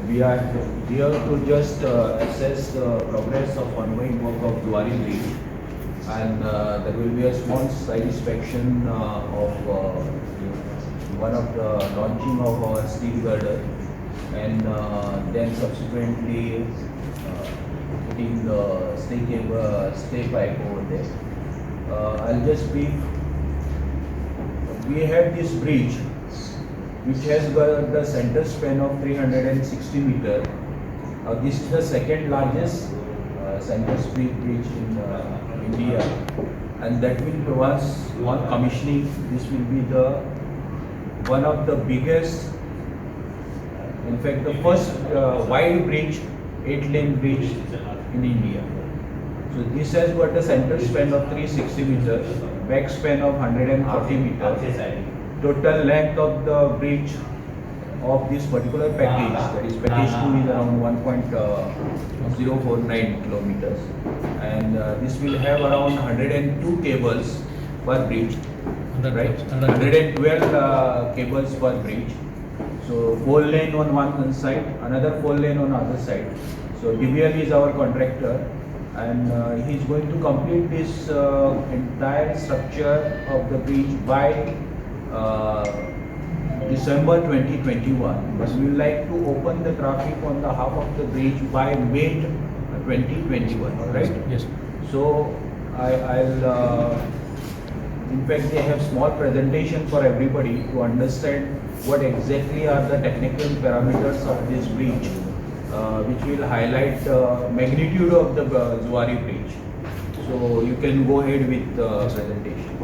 We are here to just assess the progress of ongoing work of Zuari Bridge, and there will be a small side inspection of one of the launching of our steel girder, and then subsequently putting the stay pipe over there. I'll just brief. We have this bridge which has got the center span of 360 meter. This is the second largest center span bridge in India, and that will once on commissioning, this will be the one of the biggest, in fact the first wide bridge, 8-lane bridge in India. So this has got a center span of 360 meters, back span of 140 meters. Total length of the bridge of this particular package, that is package 2, is around 1.049 kilometers, and this will have around 102 cables per bridge, right? 112 cables per bridge. So 4 lane on one side, another 4 lane on other side. So DBL is our contractor, and he is going to complete this entire structure of the bridge by December 2021, but we would like to open the traffic on the half of the bridge by May 2021, right? Yes. So I'll in fact they have small presentation for everybody to understand what exactly are the technical parameters of this bridge, which will highlight the magnitude of the Zuari bridge. So you can go ahead with the presentation.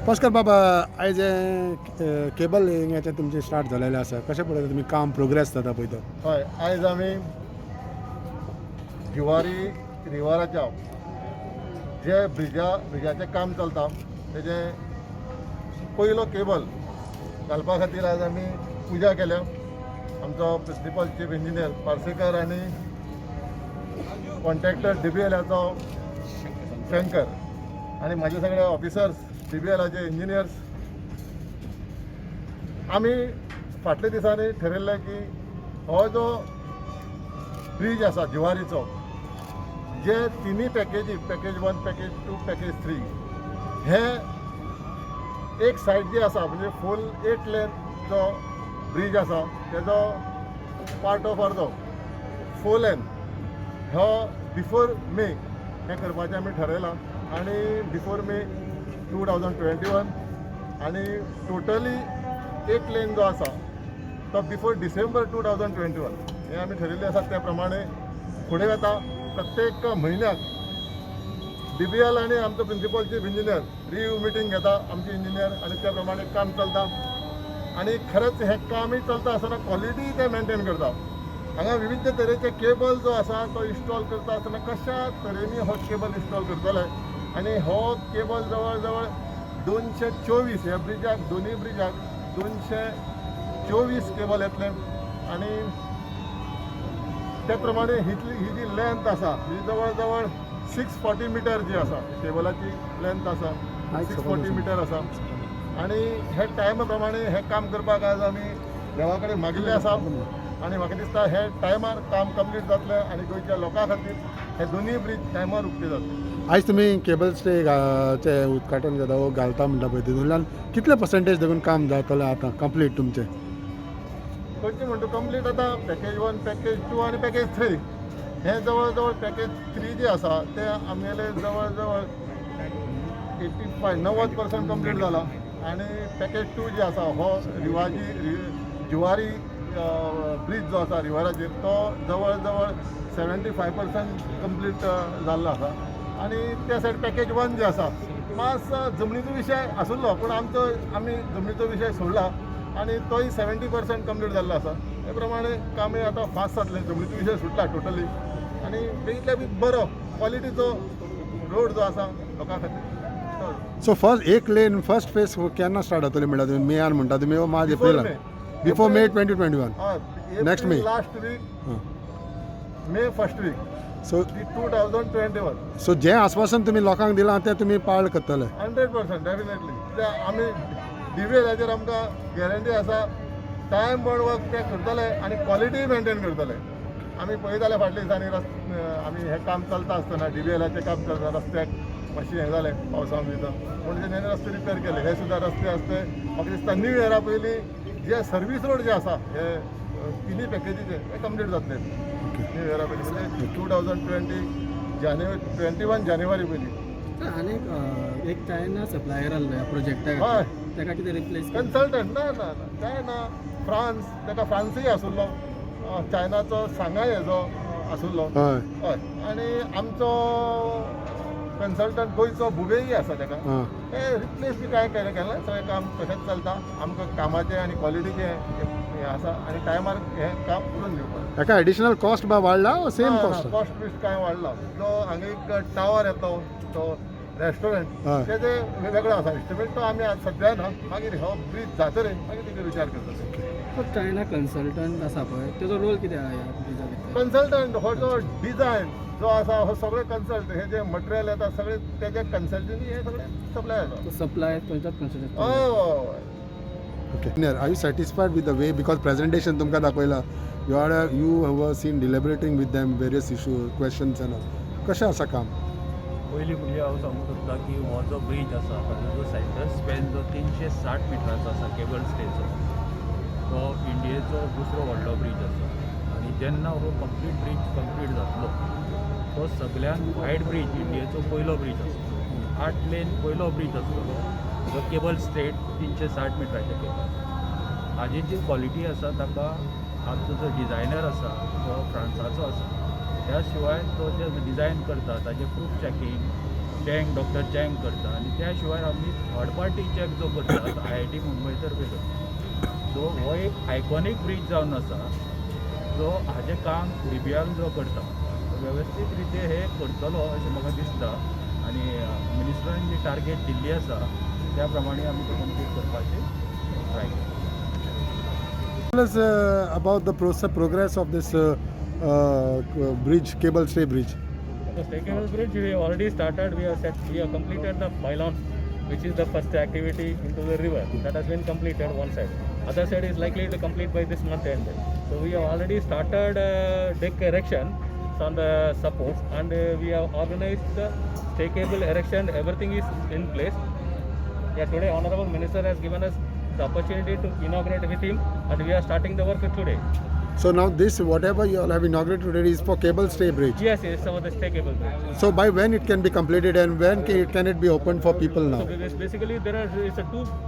नमस्कार बाबा, आयज cable हिंगाचे तुमचे start झालेले आसा, कशें पळयता तुमी काम progress जाता पळय तो? हय, आयज आमी जुवारी रिवराच्या जे ब्रिजाचें काम चलता तेजे पयलो केबल घालपा खातीर आज आमी पुजा केल्या. आमचो प्रिंसिपल चीफ इंजिनियर पार्सेकर आनी कॉन्ट्रॅक्टर DBLाचो शंकर आनी म्हाजे सगळे ऑफिसर्स DBLाचे इंजिनियर्स आमी फाटल्या दिसांनी ठरयल्लें की हो जो ब्रीज आसा जुवारीचो, जे तिनी पॅकेजी, पॅकेज 1, पॅकेज 2, पॅकेज 3, हे एक सायड जी आसा म्हणजे फूल 8 लेन जो ब्रीज आसा तेजो पार्ट ऑफ अर्दो 4 लेन हो बिफोर मे हें करपाचें आमी ठरयलां. आनी बिफोर मे 2021 आनी टोटली 8 लेन जो आसा तो बिफोर डिसेंबर 2021 हें आमी ठरयल्लें आसा. त्या प्रमाणे फुडें वता. प्रत्येक म्हयन्याक DBL आनी आमचो principal chief engineer review meeting घेता आमचे इंजिनियर आनी त्या प्रमाणे काम चलता. आनी खरेंच हें कामूय चलता आसतना क्वॉलिटी ते मेंटेन करता. हांगा विविध तरेचे केबल जो आसा तो इन्स्टॉल करता आसतना कशा तरेनी हो केबल इन्स्टॉल करतले आनी हो केबल जवळ जवळ 224 ह्या ब्रिजाक, दोनूय ब्रिजाक 224 केबल येतले. आनी त्या प्रमाणे ही जी लेंथ आसा ही जवळ जवळ 640 मिटर जी आसा, केबलाची लेंथ आसा 640 मिटर आसा. आनी हे टायमा प्रमाणे हे काम करपाक आज आमी देवा कडेन मागिल्लें आसा आनी म्हाका दिसता हे टायमार काम कंप्लीट जातलें आनी गोंयच्या लोकां खातीर हे दोनूय ब्रीज टायमार उक्ते जातले. आयज तुमी केबल्सचे उद्घाटन करता वो घालता म्हणटा पळय, तितूंतल्यान कितले पर्संटेज देखून काम जातलें आतां कंप्लीट तुमचें? खंयचें म्हणटा कंप्लीट आतां पॅकेज 1, पॅकेज 2 आनी पॅकेज 3 हे जवळ जवळ पॅकेज 3 जे आसा ते आमगेले जवळ जवळ 90% कंप्लीट जाला. आनी पॅकेज 2 जे आसा हो जुवारी ब्रीज जो आसा रिवराचेर तो जवळ जवळ 75% कंप्लीट जाल्लो आसा. आनी त्या सायड पॅकेज 1 जे आसा मातसो जमनीचो विशय आसुल्लो पूण आमी जमनीचो विशय सोडला आनी तोय 70% कंप्लीट जाल्लो आसा. ते प्रमाणे कामूय आतां फास्ट जातलें. जमनीचो विशय सुटला टोटली आनी आनी बेगितल्या बी बरो क्वॉलिटीचो रोड जो आसा लोकां खातीर सो फर्स्ट एक लेन फर्स्ट फेस केन्ना स्टार्ट जातली म्हणटा तुमी मेयान म्हणटा तुमी वो मार्च Before एप्रिल May. बिफोर मे 2021 Next May. लास्ट वीक मे फर्स्ट वीक सो 2021 सो जें आस्वासन तुमी लोकांक दिलां तें तुमी पाळ करतले 100% डेफिनेटली आमी डिवेलाचेर आमकां गॅरंटी आसा टायम बड वर्क ते करतले आनी क्वॉलिटी मेंटेन करतले आमी पळयताले फाटल्या दिसांनी आमी हें काम चलता आसतना डिवेलाचें काम चलता रस्त्याक मातशें हें जालें पावसा भितर पूण तेणें रस्ते रिपेर केले हे सुद्दां रस्ते आसते म्हाका दिसता न्यू इयरा पयलीं जे सर्वीस रोड जे आसा हे तिनूय पॅकेजीचे हे कंप्लीट जातले न्यू इयरा पयलीं म्हणजे 2021 जानेवारी पयलीं आनी एक चायना सप्लायर आसलो ह्या प्रोजेक्टाक हय ताका कितें रिप्लेस कन्सल्टंट ना ना ना चायना फ्रांस ताका फ्रांसूय आसुल्लो चायनाचो सांगाय हेजो आसुल्लो हय हय आनी आमचो कन्सल्टंट गोंयचो भुवेय आसा ताका आं हे रिप्लेस बी कांय केलें सगळें काम तशेंच चलता आमकां कामाचें आनी क्वॉलिटीचें हें आसा आनी टायमार हें काम करून दिवपाक हेका एडिशनल कॉस्ट बा वाडला सेम कॉस्ट कॉस्ट बिस्ट कांय वाडला जो हांगा एक टावर येतो तो रेस्टॉरंट हय. तेजे वेगळो आसा एस्टिमेट तो आमी आज सद्या ना मागीर हो ब्रीज जातरे मागीर तेजेर विचार करतले चायना कन्सल्टंट आसा पळय तेजो रोल कितें आहा ह्या ब्रिजा भितर कन्सल्टंट हो जो डिझायन जो आसा हो सगळे कन्सल्ट हे जे मटेरियल येता सगळे तेजे कन्सल्टनी हे सगळे सप्लाय आसा तो सप्लाय खंयच्याच कन्सल्टंट हय हय okay are you satisfied with the way because presentation तुमकां दाखयला you have seen deliberating with them various issue questions एन कशें आसा काम पयलीं म्हणजे हांव सांगूंक सोदतां की हो जो ब्रीज आसा ताजो जो सेंटर स्पॅन जो 360 मिटराचो आसा केबल स्टेचो तो इंडियेचो दुसरो व्हडलो ब्रीज आसा आनी जेन्ना हो कंप्लीट ब्रीज कंप्लीट जातलो तो सगळ्यान वायड ब्रीज इंडियेचो पयलो ब्रीज आसतलो 8 लेन पयलो ब्रीज आसतलो जो केबल स्ट्रेट 360 मिटराचे केबल हाजी जी क्वॉलिटी आसा ताका आमचो जो डिझायनर आसा तो फ्रांसाचो आसा त्या शिवाय तो जे डिझायन करता ताजें प्रूफ चॅकींग डॉक्टर चँग करता आनी त्या शिवाय आमी थर्ड पार्टी चॅक जो करता IIT मुंबय तर्फे करता सो हो एक आयकॉनीक ब्रीज जावन आसा जो हाजें काम DBR जो करता तो वेवस्थीत रिते हे करतलो अशें म्हाका दिसता आनी मिनिस्टरान जी टार्गेट दिल्ली आसा त्या प्रमाणे आमी तो कंप्लीट करपाची ट्राय करता Tell us about the progress of this bridge, cable stay bridge. The Stakeable Bridge, we have already started. We have completed the pylon, which is the first activity into the river. That has been completed one side. Other side is likely to complete by this month end. So we have already started deck erection on the supports, and we have organized the stakeable erection. Everything is in place. Yeah, today Honorable Minister has given us the opportunity to inaugurate with him, and we are starting the work today. So now this, whatever you all have inaugurated today is for cable stay bridge. Yes, yes, so the stakeable bridge. So by when it can be completed and when can it be opened for people now? So basically there are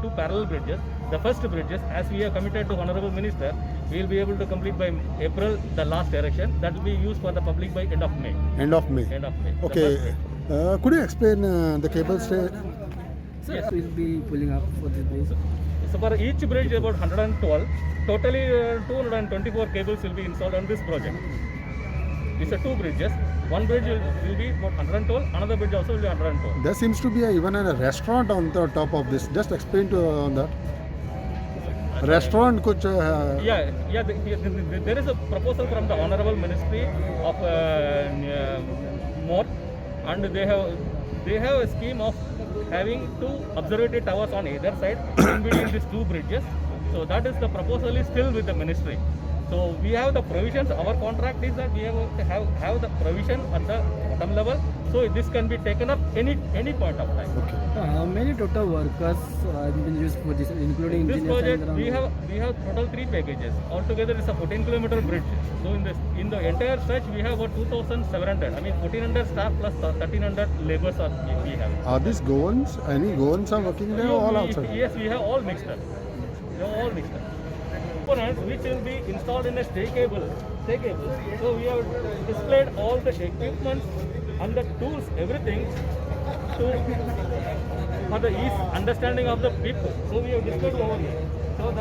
two parallel bridges. The first bridges, as we are committed to Honorable Minister, we will be able to complete by April the last erection. That will be used for the public by end of May. End of May. End of May. The Okay. first bridge. Could you explain the cable stay? Yes, we'll be pulling up for this bridge. So for each bridge about 112. Totally 224 cables will be installed on this project. It's a two bridges. One bridge will be about 112. Another bridge also will be 112. There seems to be even a restaurant on the top of this. Just explain to on that. Restaurant could. There is a proposal from the Honorable Ministry of MOT, and they have a scheme of having two observatory towers on either side in between these two bridges. So that is the proposal is still with the ministry. So we have the provisions. Our contract is that we have the provision at the bottom level. So this can be taken up any point of time. Okay. How many total workers have been used for this, including This engineers project and we have total 3 packages. Altogether it's a 14-kilometer bridge. So in the entire stretch we have about 2,700. I mean 1,400 staff plus 1,300 laborers we have. Are these Goans? Any Goans are working there or all outside? Yes, we have all mixed up. We have all mixed up. Components which will be installed in a stakeable. So we have displayed all the equipment and the tools, everything for the ease understanding of the people. So we have displayed over here. So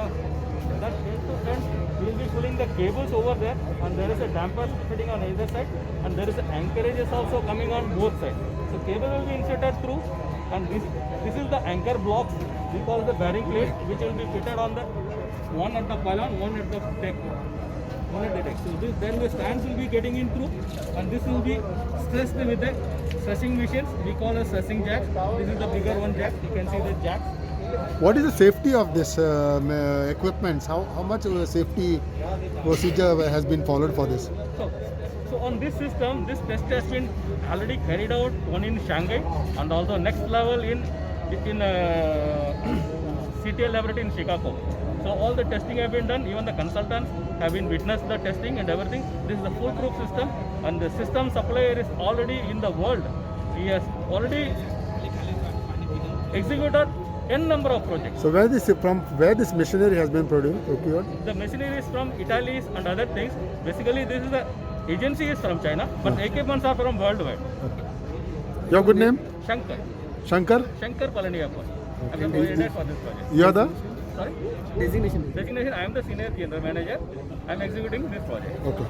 That end to end, we will be pulling the cables over there, and there is a damper fitting on either side, and there is anchorages also coming on both sides. So cable will be inserted through, and this is the anchor blocks. We call the bearing plate, which will be fitted on the one at the pylon, one at the deck. One at the deck. So then the stands will be getting in through, and this will be stressed with the stressing machines. We call as stressing jacks. This is the bigger one jack. You can see the jacks. What is the safety of this equipments? How much safety procedure has been followed for this? So on this system, this test has been already carried out, one in Shanghai, and also next level in CTL laboratory in Chicago. So all the testing have been done, even the consultants have been witnessed the testing and everything. This is a foolproof system, and the system supplier is already in the world. He has already executed n number of projects. So where this machinery has been procured? The machinery is from Italy and other things. Basically, this is the agency is from China, but equipments are from worldwide. Your good name? Shankar Palaniappan. I am the coordinator for this project. You are the? Sorry? Designation. Designation, I am the senior general manager. I am executing this project. Okay.